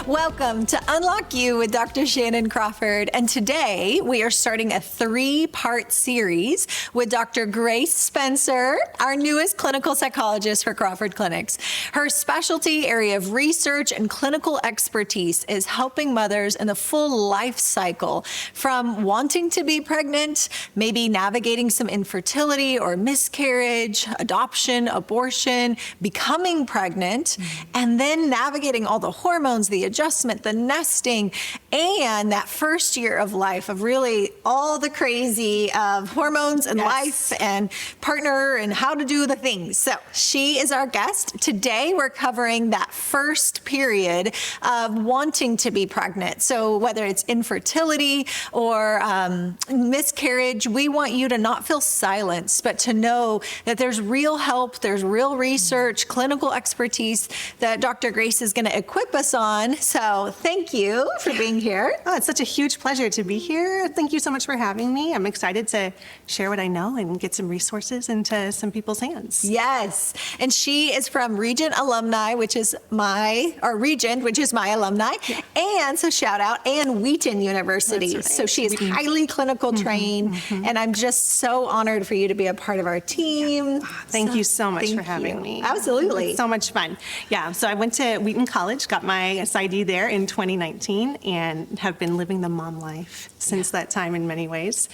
Welcome to Unlock You with Dr. Shannon Crawford. And today we are starting a 3-part series with Dr. Grace Spencer, our newest clinical psychologist for Crawford Clinics. Her specialty area of research and clinical expertise is helping mothers in the full life cycle, from wanting to be pregnant, maybe navigating some infertility or miscarriage, adoption, abortion, becoming pregnant, and then navigating all the hormones, the adjustment, the nesting, and that first year of life of really all the crazy of hormones and life and partner and how to do the things. So she is our guest. Today we're covering that first period of wanting to be pregnant. So whether it's infertility or miscarriage, we want you to not feel silenced, but to know that there's real help, there's real research, clinical expertise that Dr. Grace is going to equip us on. So thank you for being here. Oh, it's such a huge pleasure to be here. Thank you so much for having me. I'm excited to share what I know and get some resources into some people's hands. Yes. And she is from Regent Alumni, which is my alumni. Yeah. And so shout out, and Wheaton University. Right. So she is highly clinical trained. And I'm just so honored for you to be a part of our team. Thank you so much for having me. Absolutely. It's so much fun. Yeah. So I went to Wheaton College, got my PsyD there in 2019, and have been living the mom life since that time in many ways.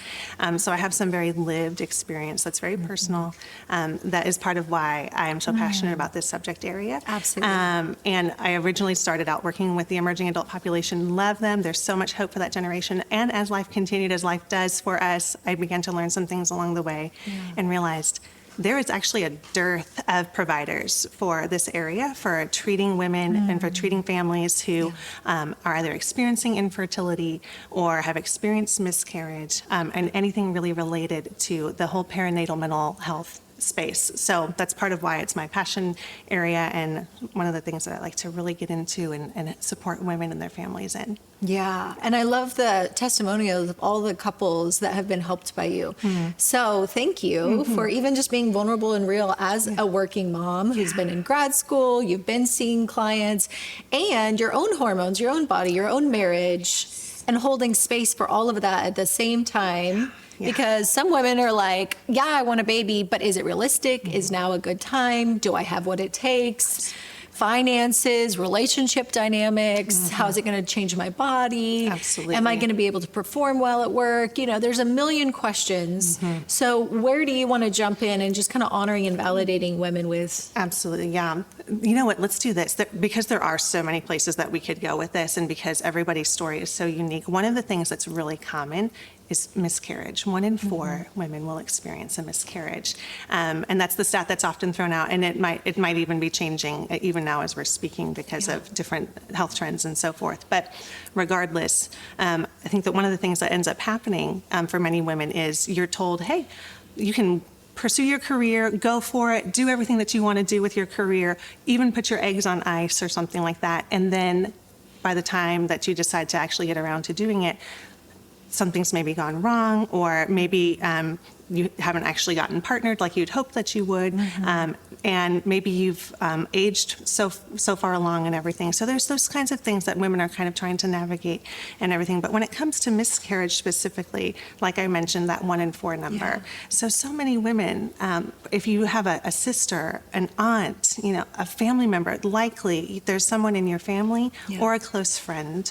So I have some very lived experience that's very personal. That is part of why I am so passionate about this subject area. Absolutely. And I originally started out working with the emerging adult population. Love them. There's so much hope for that generation. And as life continued, as life does for us, I began to learn some things along the way and realized there is actually a dearth of providers for this area, for treating women and for treating families who are either experiencing infertility or have experienced miscarriage, and anything really related to the whole perinatal mental health space. So that's part of why it's my passion area and one of the things that I like to really get into and support women and their families in. Yeah, and I love the testimonials of all the couples that have been helped by you. So thank you for even just being vulnerable and real as a working mom who's been in grad school, you've been seeing clients, and your own hormones, your own body, your own marriage, and holding space for all of that at the same time. Because some women are like, yeah, I want a baby, but is it realistic? Is now a good time? Do I have what it takes? Finances, relationship dynamics, how is it going to change my body? Absolutely. Am I going to be able to perform well at work? You know, there's a million questions. So where do you want to jump in and just kind of honoring and validating women with? Absolutely, yeah. You know what, let's do this. Because there are so many places that we could go with this, and because everybody's story is so unique, one of the things that's really common is miscarriage. 1 in 4 women will experience a miscarriage. And that's the stat that's often thrown out, and it might even be changing even now as we're speaking because of different health trends and so forth. But regardless, I think that one of the things that ends up happening for many women is you're told, hey, you can pursue your career, go for it, do everything that you want to do with your career, even put your eggs on ice or something like that. And then by the time that you decide to actually get around to doing it, something's maybe gone wrong, or maybe you haven't actually gotten partnered like you'd hoped that you would, and maybe you've aged so far along and everything. So there's those kinds of things that women are kind of trying to navigate and everything. But when it comes to miscarriage specifically, like I mentioned, that 1 in 4 number. So many women, if you have a sister, an aunt, you know, a family member, likely there's someone in your family or a close friend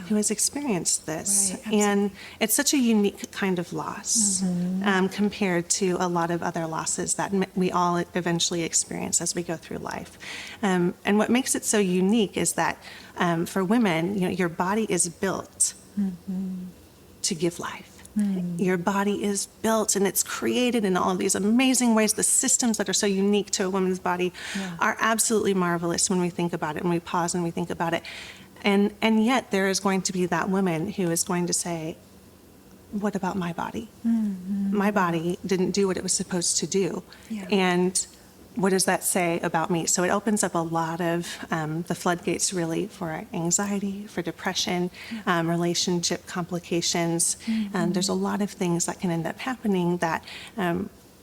who has experienced this. Right, and it's such a unique kind of loss compared to a lot of other losses that we all eventually experience as we go through life. And what makes it so unique is that for women, you know, your body is built to give life. Your body is built and it's created in all of these amazing ways. The systems that are so unique to a woman's body are absolutely marvelous when we think about it and we pause and we think about it. And yet there is going to be that woman who is going to say, what about my body? My body didn't do what it was supposed to do. And what does that say about me? So it opens up a lot of the floodgates really for anxiety, for depression, relationship complications. There's a lot of things that can end up happening that,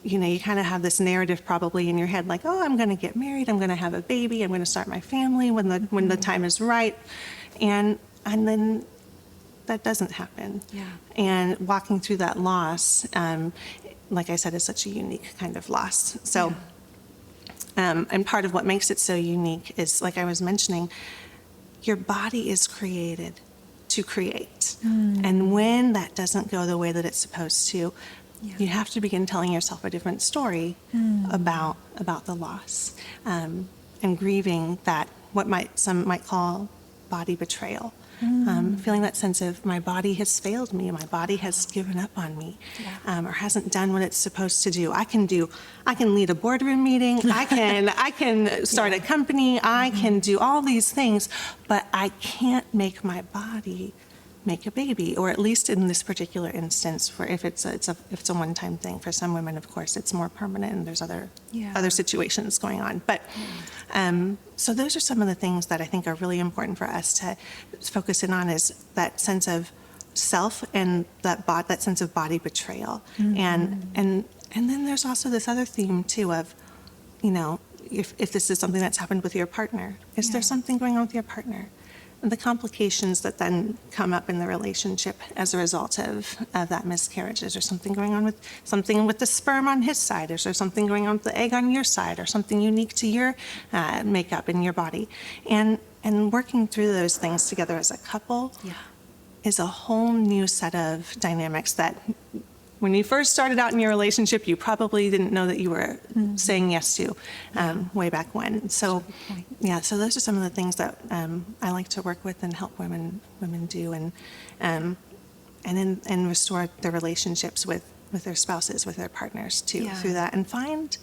you kind of have this narrative probably in your head, like, oh, I'm going to get married, I'm going to have a baby, I'm going to start my family when the time is right. And then that doesn't happen. Yeah. And walking through that loss, like I said, is such a unique kind of loss. So, and part of what makes it so unique is, like I was mentioning, your body is created to create. And when that doesn't go the way that it's supposed to, you have to begin telling yourself a different story about the loss, and grieving that some might call body betrayal. Feeling that sense of my body has failed me, my body has given up on me, or hasn't done what it's supposed to do. I can lead a boardroom meeting, I can start a company, I can do all these things, but I can't make my body make a baby, or at least in this particular instance, for if it's a one-time thing. For some women, of course, it's more permanent, and there's other situations going on. But so those are some of the things that I think are really important for us to focus in on, is that sense of self and that sense of body betrayal, and then there's also this other theme too of, if this is something that's happened with your partner, is there something going on with your partner? The complications that then come up in the relationship as a result of that miscarriage. Is there something going on with the sperm on his side? Is there something going on with the egg on your side, or something unique to your makeup in your body? And working through those things together as a couple is a whole new set of dynamics that, when you first started out in your relationship, you probably didn't know that you were saying yes to way back when. So, so those are some of the things that I like to work with and help women do, and restore their relationships with their spouses, with their partners too, through that, and find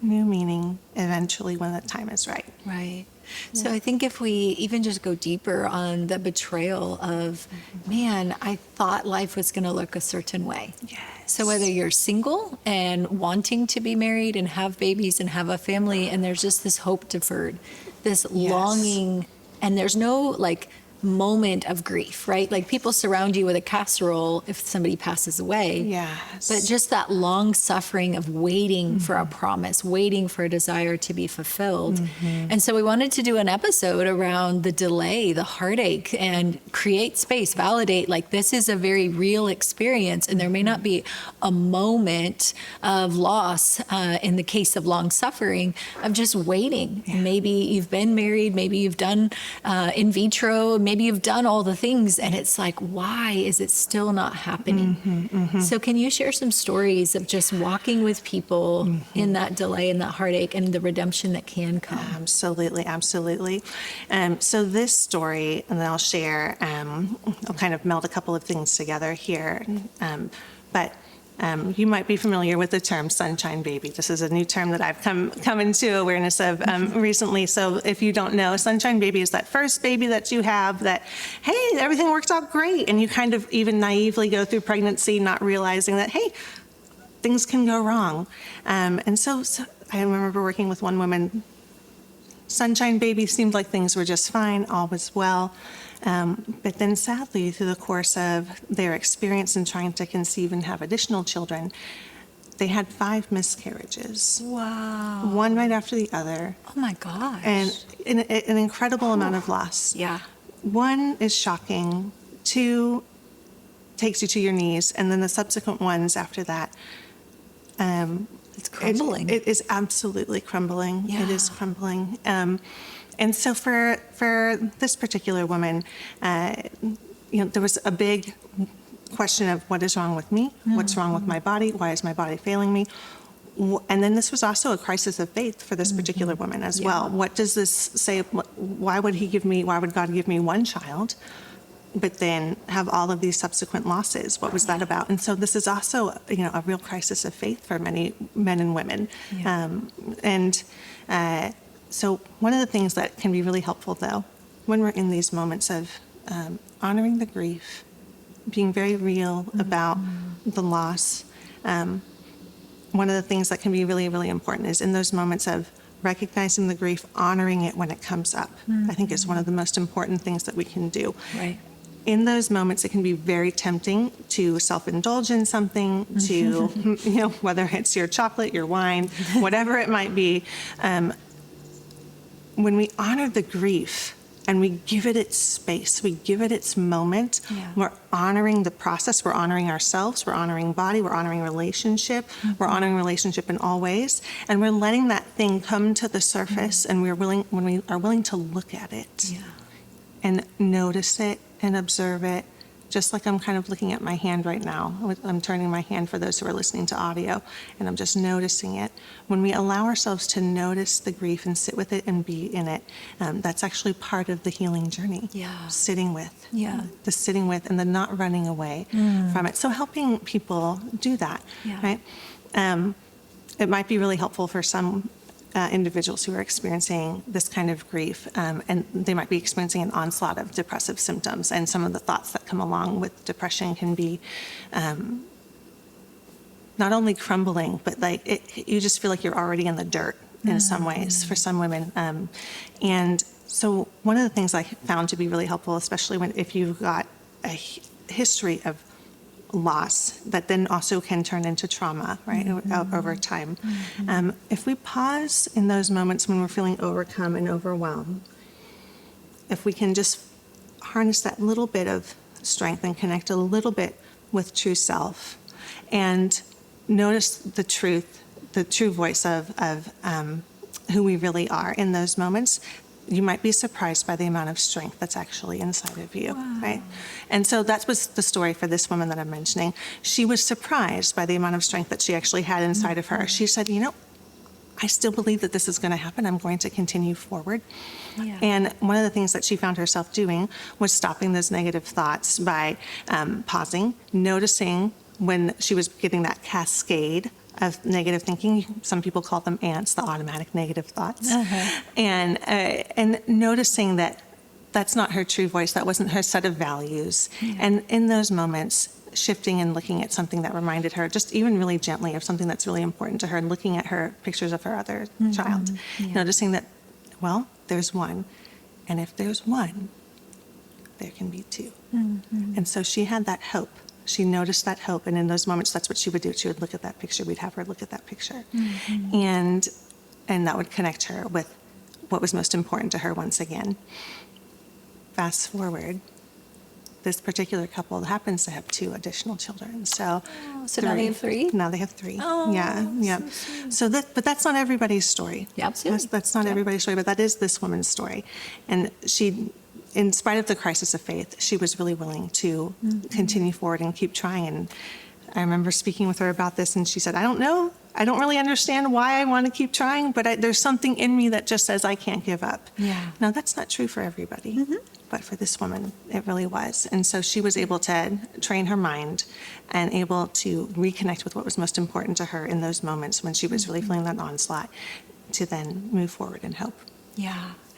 new meaning eventually when the time is right. Right. So I think if we even just go deeper on the betrayal of, man, I thought life was going to look a certain way. Yes. So whether you're single and wanting to be married and have babies and have a family, and there's just this hope deferred, this longing, and there's no moment of grief, right? Like, people surround you with a casserole if somebody passes away. Yes. But just that long suffering of waiting for a promise, waiting for a desire to be fulfilled. And so we wanted to do an episode around the delay, the heartache, and create space, validate, this is a very real experience, and there may not be a moment of loss in the case of long suffering, of just waiting. Maybe you've been married, maybe you've done in vitro, maybe you've done all the things, and it's why is it still not happening? So can you share some stories of just walking with people in that delay and that heartache and the redemption that can come? Absolutely. So this story, and then I'll share, I'll kind of meld a couple of things together here, but you might be familiar with the term sunshine baby. This is a new term that I've come into awareness of recently. So if you don't know, sunshine baby is that first baby that you have that, hey, everything works out great. And you kind of even naively go through pregnancy not realizing that, hey, things can go wrong. And so I remember working with one woman. Sunshine baby seemed like things were just fine, all was well. But then sadly, through the course of their experience in trying to conceive and have additional children, they had 5 miscarriages. Wow. One right after the other. Oh my gosh. And an incredible amount of loss. Yeah. 1 is shocking, 2 takes you to your knees, and then the subsequent ones after that, it's crumbling. It is absolutely crumbling. Yeah. It is crumbling. And so for this particular woman, there was a big question of what is wrong with me? What's wrong with my body? Why is my body failing me? And then this was also a crisis of faith for this particular woman as well. What does this say? Why would God give me 1 child, but then have all of these subsequent losses? What was that about? And so this is also, a real crisis of faith for many men and women. So one of the things that can be really helpful, though, when we're in these moments of honoring the grief, being very real about the loss, one of the things that can be really, really important is in those moments of recognizing the grief, honoring it when it comes up. I think is one of the most important things that we can do. Right. In those moments, it can be very tempting to self-indulge in something, to, whether it's your chocolate, your wine, whatever it might be. When we honor the grief and we give it its space, we give it its moment, we're honoring the process, we're honoring ourselves, we're honoring body, we're honoring relationship, we're honoring relationship in all ways, and we're letting that thing come to the surface, and when we are willing to look at it and notice it and observe it, just like I'm kind of looking at my hand right now. I'm turning my hand for those who are listening to audio, and I'm just noticing it. When we allow ourselves to notice the grief and sit with it and be in it, that's actually part of the healing journey. Sitting with. The sitting with and the not running away from it. So helping people do that, right? It might be really helpful for some individuals who are experiencing this kind of grief, and they might be experiencing an onslaught of depressive symptoms, and some of the thoughts that come along with depression can be not only crumbling, but you just feel like you're already in the dirt in some ways for some women. And so one of the things I found to be really helpful, especially if you've got a history of loss that then also can turn into trauma, right, over time. If we pause in those moments when we're feeling overcome and overwhelmed, if we can just harness that little bit of strength and connect a little bit with true self and notice the true voice of who we really are in those moments, you might be surprised by the amount of strength that's actually inside of you, right? And so that was the story for this woman that I'm mentioning. She was surprised by the amount of strength that she actually had inside of her. She said, I still believe that this is going to happen. I'm going to continue forward. And one of the things that she found herself doing was stopping those negative thoughts by pausing, noticing when she was getting that cascade of negative thinking. Some people call them ants, the automatic negative thoughts. And noticing that that's not her true voice, that wasn't her set of values. And in those moments, shifting and looking at something that reminded her, just even really gently, of something that's really important to her, and looking at her pictures of her other child, noticing that, well, there's one. And if there's one, there can be two. And so she had that hope. She noticed that hope, and in those moments, that's what she would do. She would look at that picture. We'd have her look at that picture, and that would connect her with what was most important to her once again. Fast forward, this particular couple happens to have 2 additional children. So now they have 3? Now they have 3. So sweet. But that's not everybody's story. Absolutely. That's not everybody's story, but that is this woman's story, and she, in spite of the crisis of faith, she was really willing to continue forward and keep trying. And I remember speaking with her about this, and she said, I don't know. I don't really understand why I want to keep trying, but there's something in me that just says I can't give up. Now, that's not true for everybody, but for this woman, it really was. And so she was able to train her mind and able to reconnect with what was most important to her in those moments when she was really feeling that onslaught, to then move forward and hope.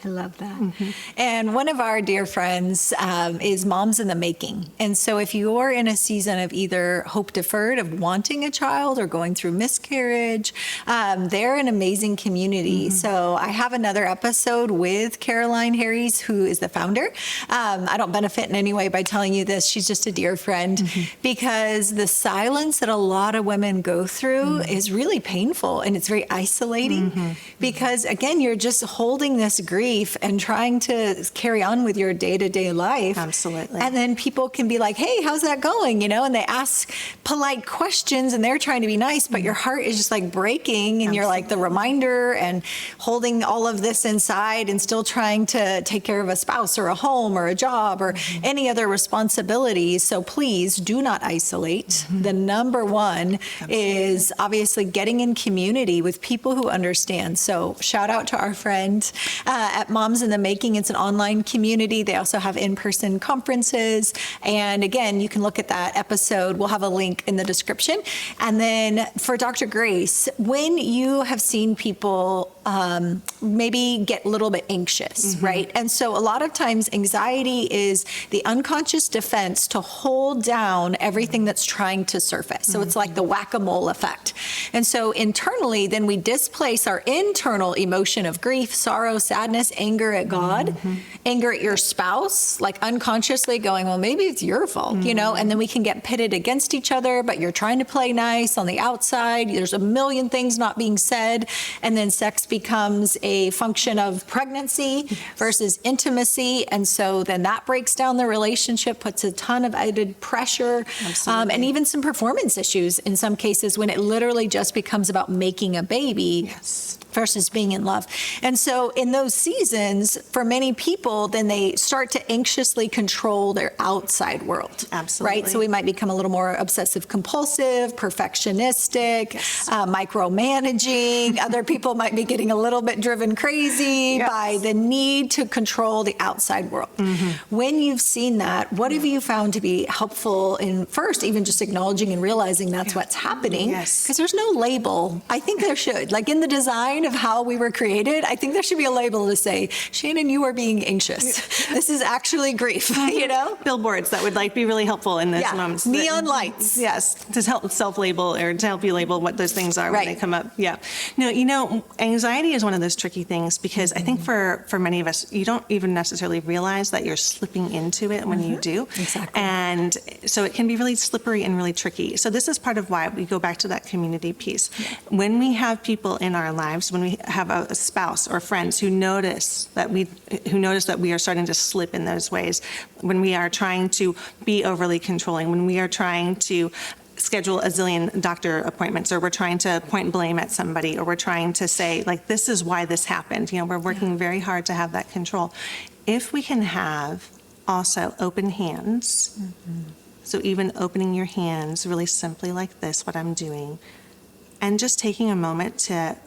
I love that. And one of our dear friends is Moms in the Making. And so if you're in a season of either hope deferred, of wanting a child, or going through miscarriage, they're an amazing community. So I have another episode with Caroline Harries, who is the founder. I don't benefit in any way by telling you this. She's just a dear friend, because the silence that a lot of women go through is really painful, and it's very isolating because, again, you're just holding this grief and trying to carry on with your day-to-day life. Absolutely. And then people can be like, hey, how's that going? And they ask polite questions, and they're trying to be nice, but your heart is just like breaking, and you're like the reminder and holding all of this inside and still trying to take care of a spouse or a home or a job or any other responsibilities. So please do not isolate. The number one is obviously getting in community with people who understand. So shout out to our friend at Moms in the Making. It's an online community. They also have in-person conferences. And again, you can look at that episode. We'll have a link in the description. And then for Dr. Grace, when you have seen people maybe get a little bit anxious, right? And so a lot of times anxiety is the unconscious defense to hold down everything that's trying to surface. So it's like the whack-a-mole effect. And so internally, then we displace our internal emotion of grief, sorrow, sadness, anger at God, anger at your spouse, like unconsciously going, well, maybe it's your fault, you know, and then we can get pitted against each other, but you're trying to play nice on the outside. There's a million things not being said. And then sex becomes a function of pregnancy versus intimacy. And so then that breaks down the relationship, puts a ton of added pressure, and even some performance issues in some cases when it literally just becomes about making a baby. Versus being in love. And so in those seasons, for many people, then they start to anxiously control their outside world. Absolutely. Right? So we might become a little more obsessive compulsive, perfectionistic, micromanaging. Other people might be getting a little bit driven crazy by the need to control the outside world. When you've seen that, what have you found to be helpful in first, even just acknowledging and realizing that's what's happening? Because there's no label. I think there should. Like in the design of how we were created, I think there should be a label to say, Shannon, you are being anxious. This is actually grief, you know? Billboards that would like be really helpful in those moments. Neon lights. Yes, to help self-label or to help you label what those things are when they come up. No, you know, anxiety is one of those tricky things because I think for many of us, you don't even necessarily realize that you're slipping into it when you do. And so it can be really slippery and really tricky. So this is part of why we go back to that community piece. When we have people in our lives, when we have a spouse or friends who notice that we are starting to slip in those ways, when we are trying to be overly controlling, when we are trying to schedule a zillion doctor appointments, or we're trying to point blame at somebody, or we're trying to say, like, this is why this happened. You know, we're working very hard to have that control. If we can have also open hands, so even opening your hands really simply like this, what I'm doing, and just taking a moment to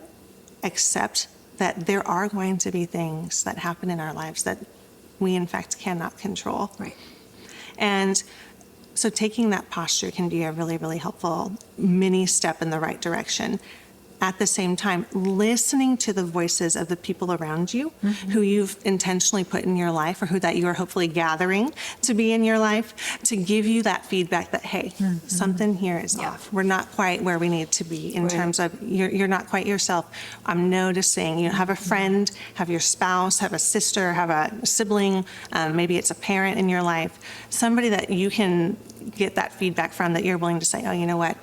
accept that there are going to be things that happen in our lives that we in fact cannot control. And so taking that posture can be a really, really helpful mini step in the right direction. At the same time, listening to the voices of the people around you who you've intentionally put in your life, or who that you are hopefully gathering to be in your life, to give you that feedback that, hey, something here is off. We're not quite where we need to be in terms of you're not quite yourself. I'm noticing. You have a friend, have your spouse, have a sister, have a sibling, maybe it's a parent in your life, somebody that you can get that feedback from, that you're willing to say, oh, you know what?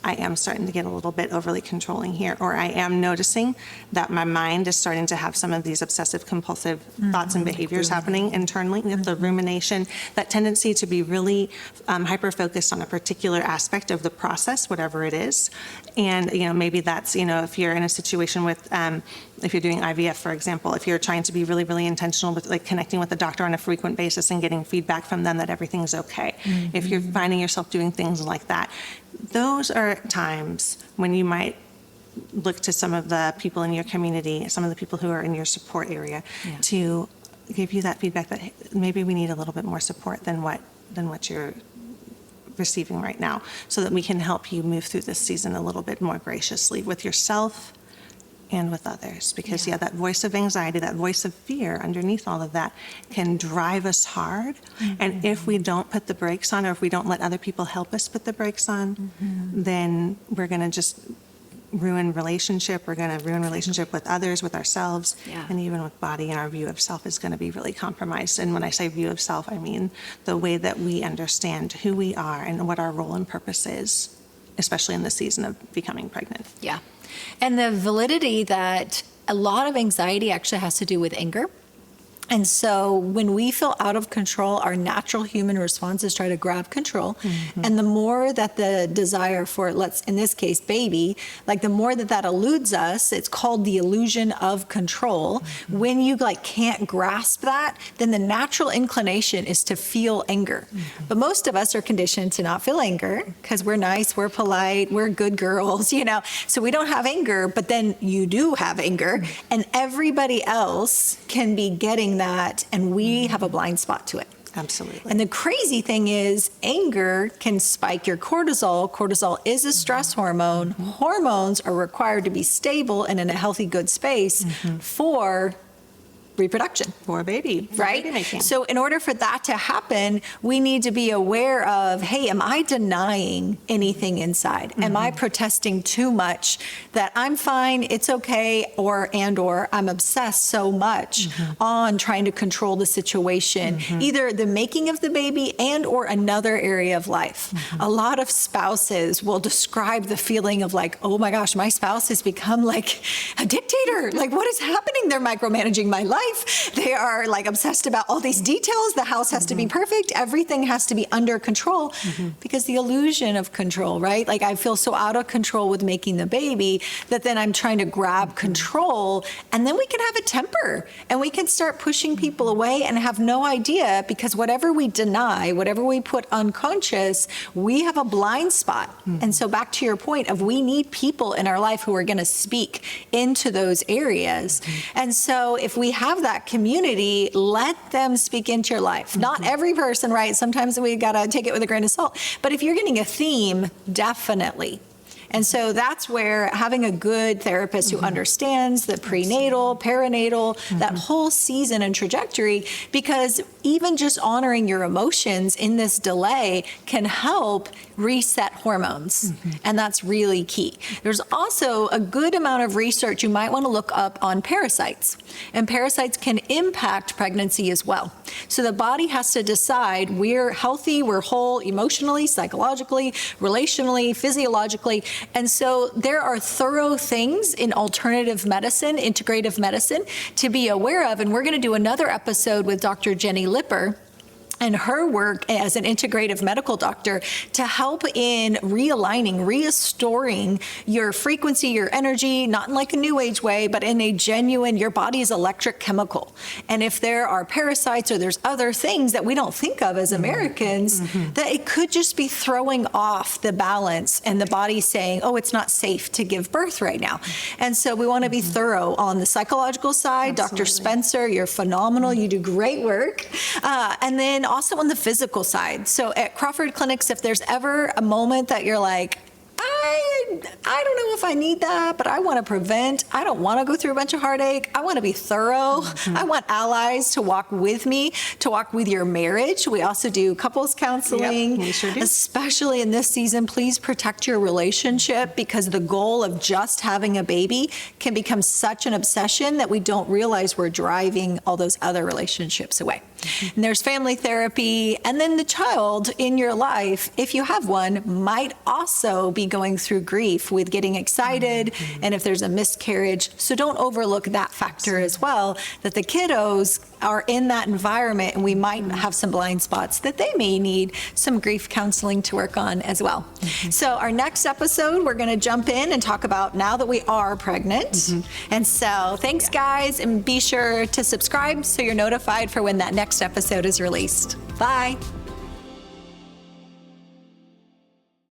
I am starting to get a little bit overly controlling here, or I am noticing that my mind is starting to have some of these obsessive compulsive thoughts and behaviors happening internally. We have the rumination, that tendency to be really hyper-focused on a particular aspect of the process, whatever it is. And, you know, maybe that's, you know, if you're in a situation with, if you're doing IVF, for example, if you're trying to be really, really intentional with like connecting with the doctor on a frequent basis and getting feedback from them that everything's okay. If you're finding yourself doing things like that, those are times when you might look to some of the people in your community, some of the people who are in your support area, to give you that feedback that hey, maybe we need a little bit more support than what you're receiving right now, so that we can help you move through this season a little bit more graciously with yourself and with others. Because that voice of anxiety, that voice of fear underneath all of that can drive us hard. And if we don't put the brakes on, or if we don't let other people help us put the brakes on, then we're going to just ruin relationship. We're going to ruin relationship with others, with ourselves, and even with body. And our view of self is going to be really compromised. And when I say view of self, I mean the way that we understand who we are and what our role and purpose is, especially in the season of becoming pregnant. And the validity that a lot of anxiety actually has to do with anger. And so when we feel out of control, our natural human response is try to grab control. And the more that the desire for, in this case, baby, like the more that eludes us, it's called the illusion of control. When you can't grasp that, then the natural inclination is to feel anger. But most of us are conditioned to not feel anger because we're nice, we're polite, we're good girls, you know. So we don't have anger, but then you do have anger, and everybody else can be getting that, and we have a blind spot to it. Absolutely. And the crazy thing is anger can spike your cortisol. Cortisol is a stress hormone. Hormones are required to be stable and in a healthy, good space for reproduction. For a baby, right? Baby making. So in order for that to happen, we need to be aware of, hey, am I denying anything inside? Am I protesting too much that I'm fine, it's okay, or I'm obsessed so much on trying to control the situation, either the making of the baby and or another area of life. A lot of spouses will describe the feeling of like, oh my gosh, my spouse has become like a dictator. Like, what is happening? They're micromanaging my life. They are like obsessed about all these details. The house has to be perfect. Everything has to be under control because the illusion of control, right? Like I feel so out of control with making the baby that then I'm trying to grab control, and then we can have a temper and we can start pushing people away and have no idea, because whatever we deny, whatever we put unconscious, we have a blind spot. And so back to your point of we need people in our life who are going to speak into those areas. And so if we have that community, let them speak into your life. Not every person, right? Sometimes we got to take it with a grain of salt. But if you're getting a theme, definitely. And so that's where having a good therapist who understands the prenatal, perinatal, that whole season and trajectory, because even just honoring your emotions in this delay can help reset hormones. And that's really key. There's also a good amount of research you might want to look up on parasites. And parasites can impact pregnancy as well. So the body has to decide we're healthy, we're whole emotionally, psychologically, relationally, physiologically. And so there are thorough things in alternative medicine, integrative medicine, to be aware of. And we're going to do another episode with Dr. Jenny Lipper and her work as an integrative medical doctor to help in realigning, restoring your frequency, your energy, not in like a new age way, but in a genuine, your body's electric chemical. And if there are parasites or there's other things that we don't think of as Americans, that it could just be throwing off the balance and the body saying, oh, it's not safe to give birth right now. And so we want to be thorough on the psychological side. Absolutely. Dr. Spencer, you're phenomenal. You do great work. And then also on the physical side. So at Crawford Clinics, if there's ever a moment that you're like, I don't know if I need that, but I want to prevent. I don't want to go through a bunch of heartache. I want to be thorough. I want allies to walk with me, to walk with your marriage. We also do couples counseling. Yep, we sure do. Especially in this season, please protect your relationship, because the goal of just having a baby can become such an obsession that we don't realize we're driving all those other relationships away. And there's family therapy, and then the child in your life, if you have one, might also be going through grief with getting excited, and if there's a miscarriage. So don't overlook that factor as well, that the kiddos are in that environment, and we might have some blind spots that they may need some grief counseling to work on as well. So our next episode, we're going to jump in and talk about now that we are pregnant. And so thanks, guys, and be sure to subscribe so you're notified for when that next episode is released. Bye.